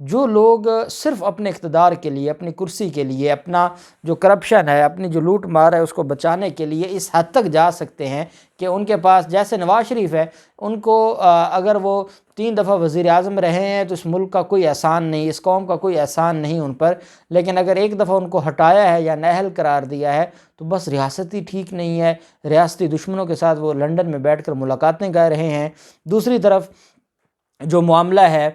جو لوگ صرف اپنے اقتدار کے لیے، اپنی کرسی کے لیے، اپنا جو کرپشن ہے، اپنی جو لوٹ مار ہے اس کو بچانے کے لیے اس حد تک جا سکتے ہیں کہ ان کے پاس، جیسے نواز شریف ہے، ان کو اگر وہ 3 دفعہ وزیر اعظم رہے ہیں تو اس ملک کا کوئی احسان نہیں، اس قوم کا کوئی احسان نہیں ان پر، لیکن اگر ایک دفعہ ان کو ہٹایا ہے یا نااہل قرار دیا ہے تو بس ریاست ہی ٹھیک نہیں ہے، ریاستی دشمنوں کے ساتھ وہ لنڈن میں بیٹھ کر ملاقاتیں کر رہے ہیں۔ دوسری طرف جو معاملہ ہے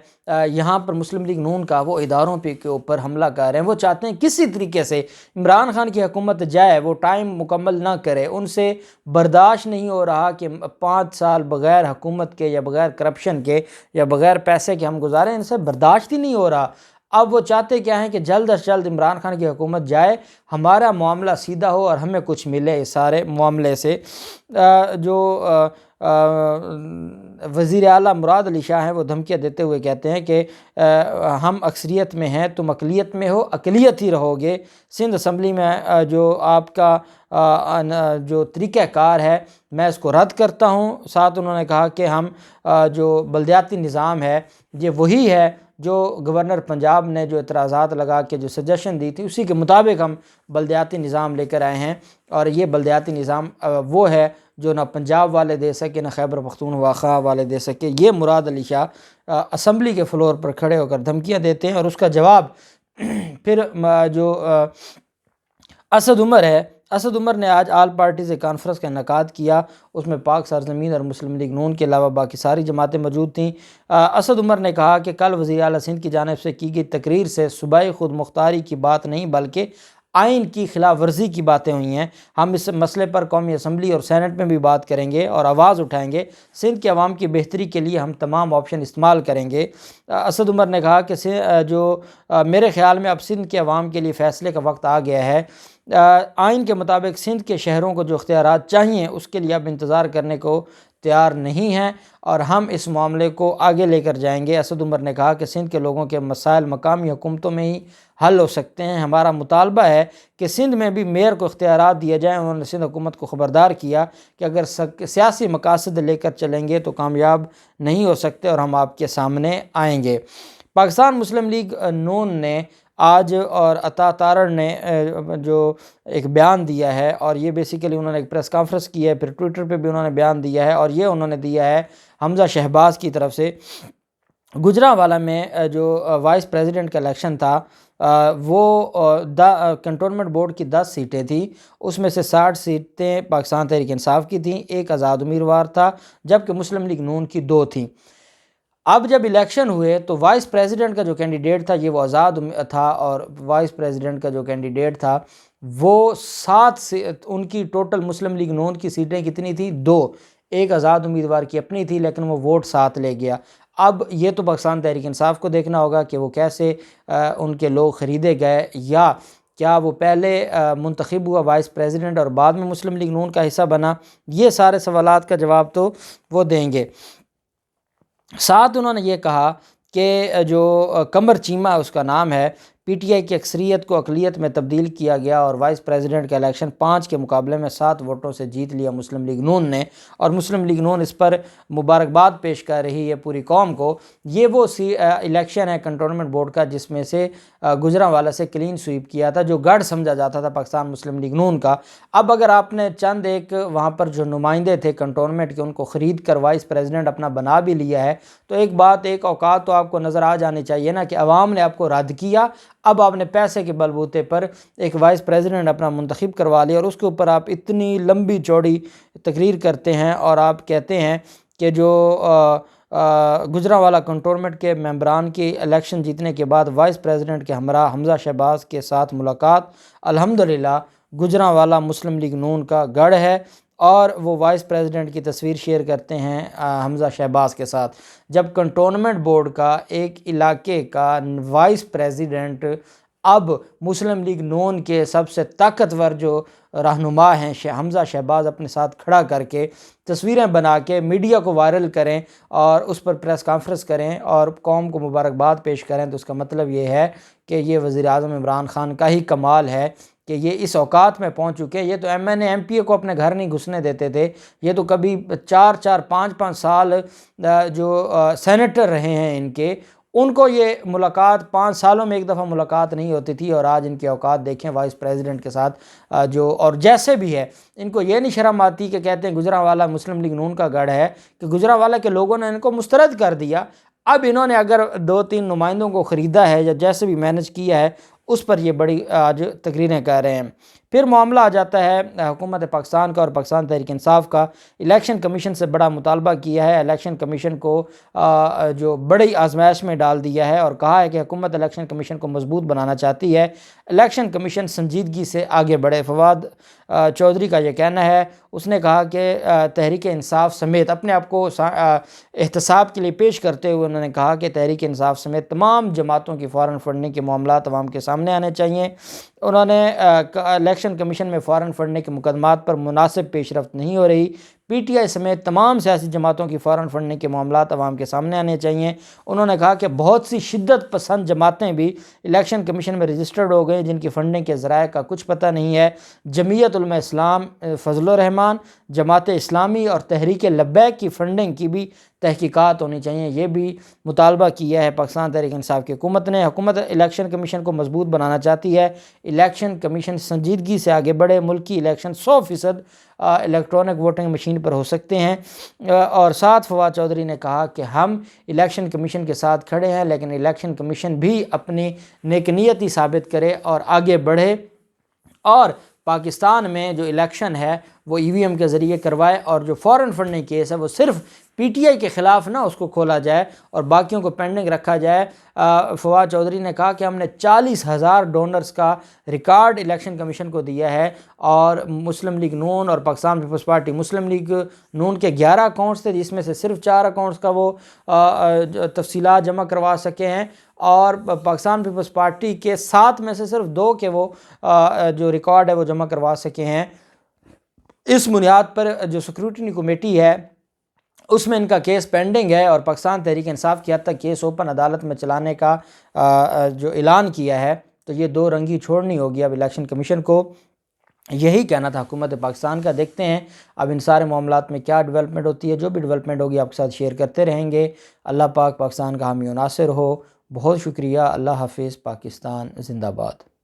یہاں پر مسلم لیگ نون کا، وہ اداروں پہ کے اوپر حملہ کر رہے ہیں، وہ چاہتے ہیں کسی طریقے سے عمران خان کی حکومت جائے، وہ ٹائم مکمل نہ کرے، ان سے برداشت نہیں ہو رہا کہ 5 سال بغیر حکومت کے یا بغیر کرپشن کے یا بغیر پیسے کے ہم گزاریں، ان سے برداشت ہی نہیں ہو رہا۔ اب وہ چاہتے کیا ہیں کہ جلد از جلد عمران خان کی حکومت جائے، ہمارا معاملہ سیدھا ہو اور ہمیں کچھ ملے اس سارے معاملے سے۔ جو وزیر اعلیٰ مراد علی شاہ ہیں، وہ دھمکیاں دیتے ہوئے کہتے ہیں کہ ہم اکثریت میں ہیں، تم اقلیت میں ہو، اقلیت ہی رہو گے۔ سندھ اسمبلی میں جو آپ کا جو طریقہ کار ہے میں اس کو رد کرتا ہوں۔ ساتھ انہوں نے کہا کہ ہم جو بلدیاتی نظام ہے یہ وہی ہے جو گورنر پنجاب نے جو اعتراضات لگا کے جو سجیشن دی تھی، اسی کے مطابق ہم بلدیاتی نظام لے کر آئے ہیں، اور یہ بلدیاتی نظام وہ ہے جو نہ پنجاب والے دے سکے نہ خیبر پختونخوا والے دے سکے۔ یہ مراد علی شاہ اسمبلی کے فلور پر کھڑے ہو کر دھمکیاں دیتے ہیں، اور اس کا جواب پھر جو اسد عمر ہے، اسد عمر نے آج آل پارٹیز کانفرنس کا انعقاد کیا، اس میں پاک سرزمین اور مسلم لیگ نون کے علاوہ باقی ساری جماعتیں موجود تھیں۔ اسد عمر نے کہا کہ کل وزیر اعلیٰ سندھ کی جانب سے کی گئی تقریر سے صوبائی خود مختاری کی بات نہیں بلکہ آئین کی خلاف ورزی کی باتیں ہوئی ہیں۔ ہم اس مسئلے پر قومی اسمبلی اور سینٹ میں بھی بات کریں گے اور آواز اٹھائیں گے، سندھ کے عوام کی بہتری کے لیے ہم تمام آپشن استعمال کریں گے۔ اسد عمر نے کہا کہ میرے خیال میں اب سندھ کے عوام کے لیے فیصلے کا وقت آ گیا ہے۔ آئین کے مطابق سندھ کے شہروں کو جو اختیارات چاہیے اس کے لیے اب انتظار کرنے کو تیار نہیں ہیں، اور ہم اس معاملے کو آگے لے کر جائیں گے۔ اسد عمر نے کہا کہ سندھ کے لوگوں کے مسائل مقامی حکومتوں میں ہی حل ہو سکتے ہیں، ہمارا مطالبہ ہے کہ سندھ میں بھی میئر کو اختیارات دیے جائیں۔ انہوں نے سندھ حکومت کو خبردار کیا کہ اگر سیاسی مقاصد لے کر چلیں گے تو کامیاب نہیں ہو سکتے، اور ہم آپ کے سامنے آئیں گے۔ پاکستان مسلم لیگ نون نے آج اور عطا تارڑ نے جو ایک بیان دیا ہے، اور یہ بیسیکلی انہوں نے ایک پریس کانفرنس کی ہے، پھر ٹویٹر پہ بھی انہوں نے بیان دیا ہے، اور یہ انہوں نے دیا ہے حمزہ شہباز کی طرف سے۔ گجرانوالہ میں جو وائس پریزیڈنٹ کا الیکشن تھا، وہ کنٹونمنٹ بورڈ کی 10 سیٹیں تھیں، اس میں سے 60 سیٹیں پاکستان تحریک انصاف کی تھیں، ایک آزاد امیدوار تھا، جبکہ مسلم لیگ نون کی 2 تھیں۔ اب جب الیکشن ہوئے تو وائس پریزیڈنٹ کا جو کینڈیڈیٹ تھا یہ وہ آزاد تھا، اور وائس پریزیڈنٹ کا جو کینڈیڈیٹ تھا وہ 7 سے ان کی ٹوٹل مسلم لیگ نون کی سیٹیں کتنی تھی؟ 2، ایک آزاد امیدوار کی اپنی تھی لیکن وہ ووٹ 7 لے گیا۔ اب یہ تو پاکستان تحریک انصاف کو دیکھنا ہوگا کہ وہ کیسے ان کے لوگ خریدے گئے، یا کیا وہ پہلے منتخب ہوا وائس پریزیڈنٹ اور بعد میں مسلم لیگ نون کا حصہ بنا۔ یہ سارے سوالات کا جواب تو وہ دیں گے۔ ساتھ انہوں نے یہ کہا کہ جو قمر چیمہ اس کا نام ہے، پی ٹی آئی کی اکثریت کو اقلیت میں تبدیل کیا گیا، اور وائس پریزیڈنٹ کا الیکشن 5 کے مقابلے میں 7 ووٹوں سے جیت لیا مسلم لیگ نون نے، اور مسلم لیگ نون اس پر مبارکباد پیش کر رہی ہے پوری قوم کو۔ یہ وہ الیکشن ہے کنٹونمنٹ بورڈ کا جس میں سے گجرانوالہ سے کلین سویپ کیا تھا، جو گڑھ سمجھا جاتا تھا پاکستان مسلم لیگ نون کا۔ اب اگر آپ نے چند ایک وہاں پر جو نمائندے تھے کنٹونمنٹ کے ان کو خرید کر وائس پریزیڈنٹ اپنا بنا بھی لیا ہے، تو ایک اوقات تو آپ کو نظر آ جانی چاہیے نا کہ عوام نے آپ کو رد کیا، اب آپ نے پیسے کے بلبوتے پر ایک وائس پریزیڈنٹ اپنا منتخب کروا لیا، اور اس کے اوپر آپ اتنی لمبی چوڑی تقریر کرتے ہیں، اور آپ کہتے ہیں کہ جو گجرانوالہ کنٹونمنٹ کے ممبران کی الیکشن جیتنے کے بعد وائس پریزیڈنٹ کے ہمراہ حمزہ شہباز کے ساتھ ملاقات الحمدللہ گجرانوالہ مسلم لیگ نون کا گڑھ ہے، اور وہ وائس پریزیڈنٹ کی تصویر شیئر کرتے ہیں حمزہ شہباز کے ساتھ۔ جب کنٹونمنٹ بورڈ کا ایک علاقے کا وائس پریزیڈنٹ اب مسلم لیگ نون کے سب سے طاقتور جو رہنما ہیں حمزہ شہباز اپنے ساتھ کھڑا کر کے تصویریں بنا کے میڈیا کو وائرل کریں اور اس پر پریس کانفرنس کریں اور قوم کو مبارکباد پیش کریں، تو اس کا مطلب یہ ہے کہ یہ وزیر اعظم عمران خان کا ہی کمال ہے کہ یہ اس اوقات میں پہنچ چکے۔ یہ تو M N A M P A کو اپنے گھر نہیں گھسنے دیتے تھے، یہ تو کبھی 4 5 سال جو سینیٹر رہے ہیں ان کے، ان کو یہ ملاقات 5 سالوں میں ایک دفعہ ملاقات نہیں ہوتی تھی، اور آج ان کے اوقات دیکھیں وائس پریزیڈنٹ کے ساتھ جو اور جیسے بھی ہے، ان کو یہ نہیں شرم آتی کہ کہتے ہیں گجرانوالہ مسلم لیگ نون کا گڑھ ہے، کہ گجرانوالہ کے لوگوں نے ان کو مسترد کر دیا، اب انہوں نے اگر 2-3 نمائندوں کو خریدا ہے یا جیسے بھی مینج کیا ہے، اس پر یہ بڑی آج تقریریں کر رہے ہیں۔ پھر معاملہ آ جاتا ہے حکومت پاکستان کا اور پاکستان تحریک انصاف کا۔ الیکشن کمیشن سے بڑا مطالبہ کیا ہے، الیکشن کمیشن کو جو بڑی آزمائش میں ڈال دیا ہے، اور کہا ہے کہ حکومت الیکشن کمیشن کو مضبوط بنانا چاہتی ہے، الیکشن کمیشن سنجیدگی سے آگے بڑھے۔ فواد چودھری کا یہ کہنا ہے، اس نے کہا کہ تحریک انصاف سمیت اپنے آپ کو احتساب کے لیے پیش کرتے ہوئے انہوں نے کہا کہ تحریک انصاف سمیت تمام جماعتوں کی فوراً فنڈنگ کے معاملات عوام کے سامنے آنے چاہیے۔ انہوں نے الیکشن کمیشن میں فوراً فنڈنگ کے مقدمات پر مناسب پیش رفت نہیں ہو رہی، پی ٹی آئی سمیت تمام سیاسی جماعتوں کی فوراً فنڈنگ کے معاملات عوام کے سامنے آنے چاہیے۔ انہوں نے کہا کہ بہت سی شدت پسند جماعتیں بھی الیکشن کمیشن میں رجسٹرڈ ہو گئیں جن کی فنڈنگ کے ذرائع کا کچھ پتہ نہیں ہے۔ جمعیت علماء اسلام، فضل الرحمان، جماعت اسلامی اور تحریک لبیک کی فنڈنگ کی بھی تحقیقات ہونی چاہیے، یہ بھی مطالبہ کیا ہے پاکستان تحریک انصاف کی حکومت نے۔ حکومت الیکشن کمیشن کو مضبوط بنانا چاہتی ہے، الیکشن کمیشن سنجیدگی سے آگے بڑھے، ملکی الیکشن 100% الیکٹرانک ووٹنگ مشین پر ہو سکتے ہیں۔ اور ساتھ فواد چودھری نے کہا کہ ہم الیکشن کمیشن کے ساتھ کھڑے ہیں، لیکن الیکشن کمیشن بھی اپنی نیک نیتی ثابت کرے اور آگے بڑھے، اور پاکستان میں جو الیکشن ہے وہ ای وی ایم کے ذریعے کروائے، اور جو فورن فنڈنگ کیس ہے وہ صرف پی ٹی آئی کے خلاف نہ اس کو کھولا جائے اور باقیوں کو پینڈنگ رکھا جائے۔ فواد چودھری نے کہا کہ ہم نے 40,000 ڈونرز کا ریکارڈ الیکشن کمیشن کو دیا ہے، اور مسلم لیگ نون اور پاکستان پیپلز پارٹی، مسلم لیگ نون کے 11 اکاؤنٹس تھے جس میں سے صرف 4 اکاؤنٹس کا وہ تفصیلات جمع کروا سکے ہیں، اور پاکستان پیپلز پارٹی کے 7 میں سے صرف 2 کے وہ جو ریکارڈ ہے وہ جمع کروا سکے ہیں۔ اس بنیاد پر جو سیکورٹی کمیٹی ہے اس میں ان کا کیس پینڈنگ ہے، اور پاکستان تحریک انصاف کی حد تک کیس اوپن عدالت میں چلانے کا جو اعلان کیا ہے، تو یہ 2 رنگی چھوڑنی ہوگی اب الیکشن کمیشن کو۔ یہی کہنا تھا حکومت پاکستان کا، دیکھتے ہیں اب ان سارے معاملات میں کیا ڈیولپمنٹ ہوتی ہے۔ جو بھی ڈیولپمنٹ ہوگی آپ کے ساتھ شیئر کرتے رہیں گے۔ اللہ پاک پاکستان کا حامی و ناصر ہو۔ بہت شکریہ۔ اللہ حافظ۔ پاکستان زندہ باد۔